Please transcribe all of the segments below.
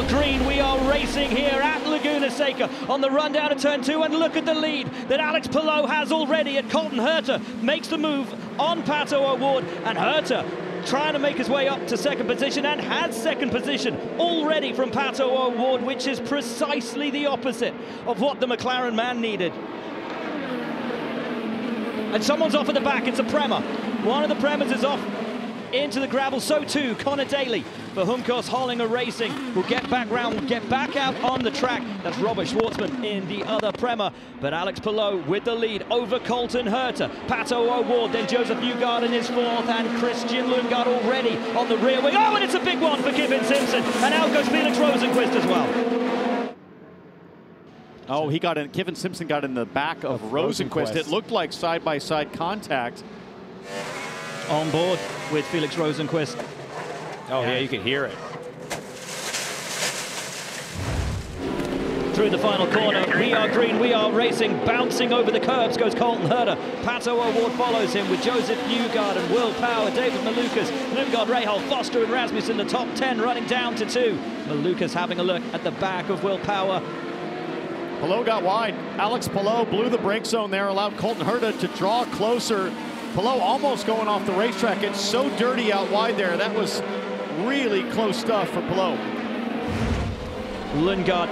green, we are racing here at Laguna Seca on the run down to turn 2, and look at the lead that Alex Palou has already at Colton Herta. Makes the move on Pato O'Ward, and Herta trying to make his way up to second position, and has second position already from Pato O'Ward, which is precisely the opposite of what the McLaren man needed. And someone's off at the back, it's a Prema. One of the Premas is off into the gravel, so too Connor Daly for Juncos Hollinger Racing. Will get back round, will get back out on the track. That's Robert Schwartzman in the other Prema, but Alex Palou with the lead over Colton Herta. Pato O'Ward, then Joseph Newgarden in his fourth, and Christian Lundgaard already on the rear wing. Oh, and it's a big one for Kevin Simpson, and out goes Felix Rosenqvist as well. Oh, he got in. Kevin Simpson got in the back of Rosenqvist. It looked like side-by-side contact. On board with Felix Rosenqvist. Oh, yeah, you can hear it. Through the final corner, we are green, we are racing, bouncing over the curbs goes Colton Herta. Pato O'Ward follows him with Joseph Newgarden, Will Power, David Malukas, Lundgaard, Rahal, Foster and Rasmussen, the top 10 running down to 2. Malukas having a look at the back of Will Power. Palou got wide. Alex Palou blew the brake zone there, allowed Colton Herta to draw closer. Palou almost going off the racetrack. It's so dirty out wide there. That was really close stuff for Palou. Lundgaard,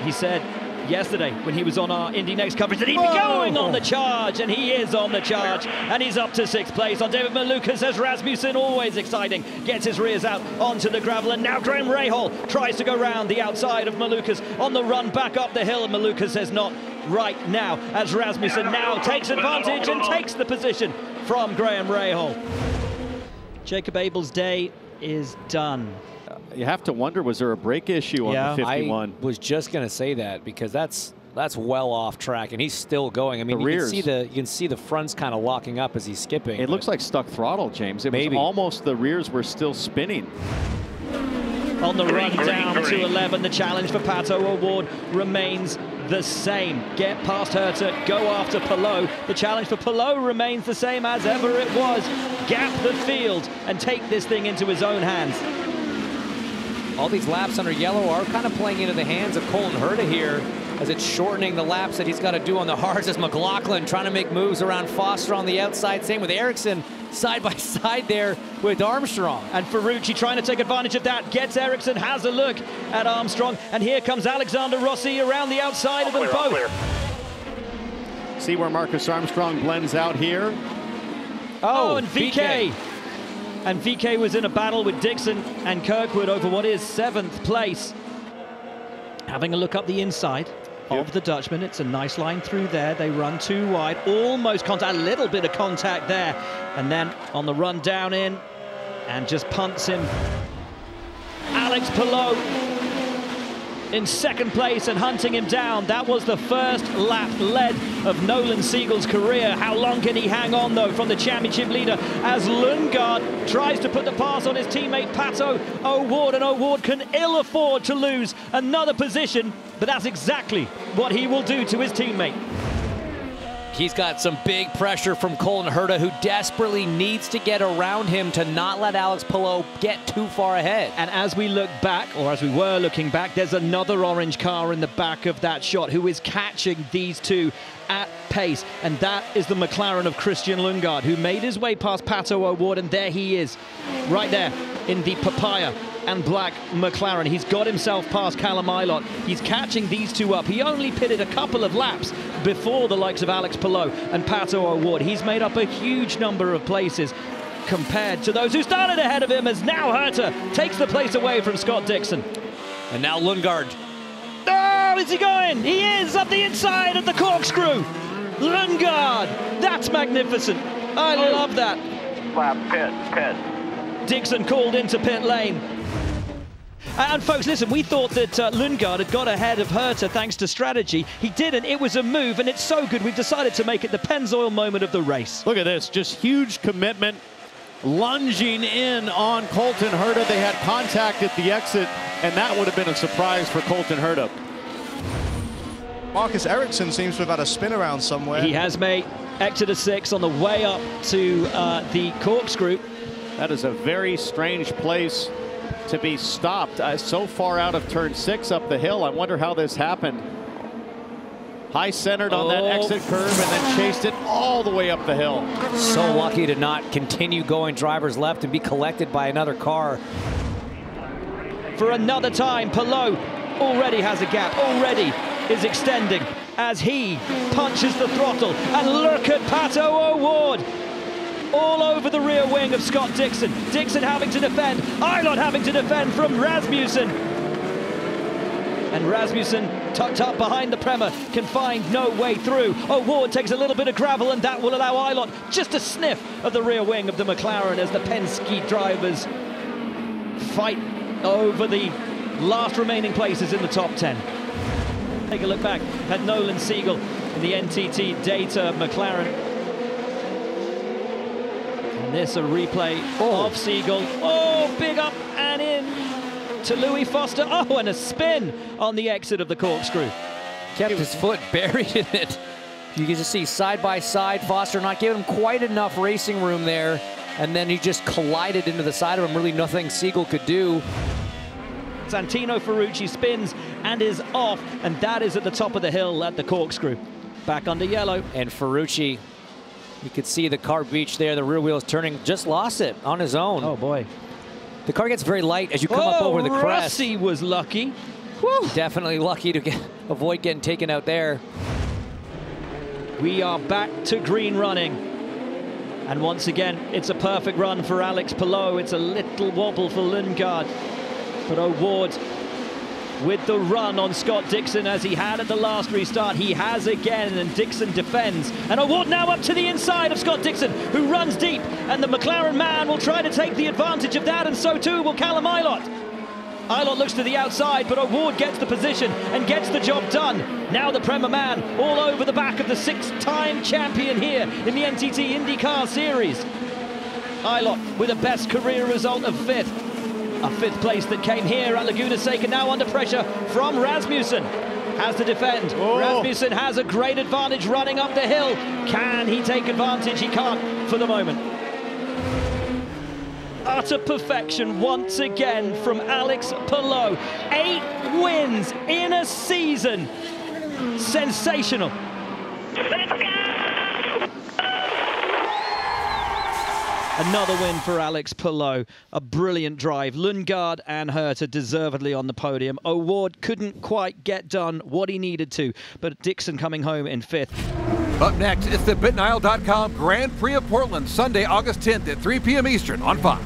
he said yesterday when he was on our Indy Next coverage that he'd be going on the charge, and he is on the charge, and he's up to 6th place on David Malukas as Rasmussen, always exciting, gets his rears out onto the gravel, and now Graham Rahal tries to go round the outside of Malukas on the run back up the hill, and Malukas says not right now as Rasmussen now takes advantage and takes the position from Graham Rahal. Jacob Abel's day is done. You have to wonder, was there a brake issue on the 51? I was just going to say that, because that's well off track, and he's still going. I mean, you can see the fronts kind of locking up as he's skipping. It looks like stuck throttle, James. It was almost the rears were still spinning. On the run down to 11, the challenge for Pato O'Ward remains the same. Get past Herta, go after Palou. The challenge for Palou remains the same as ever it was. Gap the field and take this thing into his own hands. All these laps under yellow are kind of playing into the hands of Colton Herta here, as it's shortening the laps that he's got to do on the hards, as McLaughlin trying to make moves around Foster on the outside. Same with Ericsson side by side there with Armstrong. And Ferrucci trying to take advantage of that, gets Ericsson, has a look at Armstrong, and here comes Alexander Rossi around the outside of them both. See where Marcus Armstrong blends out here. Oh, and VK. And VK was in a battle with Dixon and Kirkwood over what is 7th place. Having a look up the inside of the Dutchman. It's a nice line through there. They run too wide, almost contact, a little bit of contact there. And then on the run down in, and just punts him. Alex Palou in 2nd place and hunting him down. That was the first lap led of Nolan Siegel's career. How long can he hang on, though, from the championship leader as Lundgaard tries to put the pass on his teammate Pato O'Ward, and O'Ward can ill afford to lose another position, but that's exactly what he will do to his teammate. He's got some big pressure from Colton Herta, who desperately needs to get around him to not let Alex Palou get too far ahead. And as we look back, or as we were looking back, there's another orange car in the back of that shot who is catching these two at pace, and that is the McLaren of Christian Lundgaard, who made his way past Pato O'Ward, and there he is, right there in the papaya and black McLaren. He's got himself past Callum Ilott. He's catching these two up. He only pitted a couple of laps before the likes of Alex Palou and Pato O'Ward. He's made up a huge number of places compared to those who started ahead of him, as now Herta takes the place away from Scott Dixon. And now Lundgaard. Oh, is he going? He is up the inside of the corkscrew. Lundgaard, that's magnificent. I love that. Lap pit. Dixon called into pit lane. And folks, listen, we thought that Lundgaard had got ahead of Herta thanks to strategy. He didn't. It was a move, and it's so good we've decided to make it the Pennzoil moment of the race. Look at this, just huge commitment, lunging in on Colton Herta. They had contact at the exit, and that would have been a surprise for Colton Herta. Marcus Ericsson seems to have had a spin around somewhere. He has made Exeter 6 on the way up to the corkscrew. That is a very strange place to be stopped so far out of turn 6 up the hill. I wonder how this happened. High centered on that exit curve and then chased it all the way up the hill. So lucky to not continue going driver's left and be collected by another car. For another time, Palou already has a gap, already is extending as he punches the throttle. And look at Pato O'Ward all over the rear wing of Scott Dixon. Dixon having to defend, Ilott having to defend from Rasmussen. And Rasmussen, tucked up behind the Prema, can find no way through. O'Ward takes a little bit of gravel, and that will allow Ilott just a sniff of the rear wing of the McLaren as the Penske drivers fight over the last remaining places in the top 10. Take a look back at Nolan Siegel in the NTT Data McLaren. And this a replay of Siegel. Oh, big up and in to Louis Foster. Oh, and a spin on the exit of the corkscrew. Kept his foot buried in it. You can just see side by side, Foster not giving him quite enough racing room there. And then he just collided into the side of him. Really nothing Siegel could do. Santino Ferrucci spins and is off, and that is at the top of the hill at the corkscrew. Back under yellow. And Ferrucci, you could see the car beach there, the rear wheels turning, just lost it on his own. Oh boy. The car gets very light as you come up over the crest. Rossi was lucky. Woo. Definitely lucky to avoid getting taken out there. We are back to green running. And once again, it's a perfect run for Alex Palou. It's a little wobble for Lundgaard. But O'Ward with the run on Scott Dixon as he had at the last restart. He has again, and Dixon defends. And O'Ward now up to the inside of Scott Dixon, who runs deep. And the McLaren man will try to take the advantage of that, and so too will Callum Ilott. Ilott looks to the outside, but O'Ward gets the position and gets the job done. Now the Prema man all over the back of the 6-time champion here in the NTT IndyCar Series. Ilott with a best career result of 5th. A 5th place that came here at Laguna Seca, now under pressure from Rasmussen. Has to defend. Rasmussen has a great advantage running up the hill. Can he take advantage? He can't for the moment. Utter perfection once again from Alex Palou. 8 wins in a season. Sensational. Another win for Alex Palou. A brilliant drive. Lundgaard and Herta deservedly on the podium. O'Ward couldn't quite get done what he needed to, but Dixon coming home in 5th. Up next, it's the BitNile.com Grand Prix of Portland, Sunday, August 10th at 3 p.m. Eastern on Fox.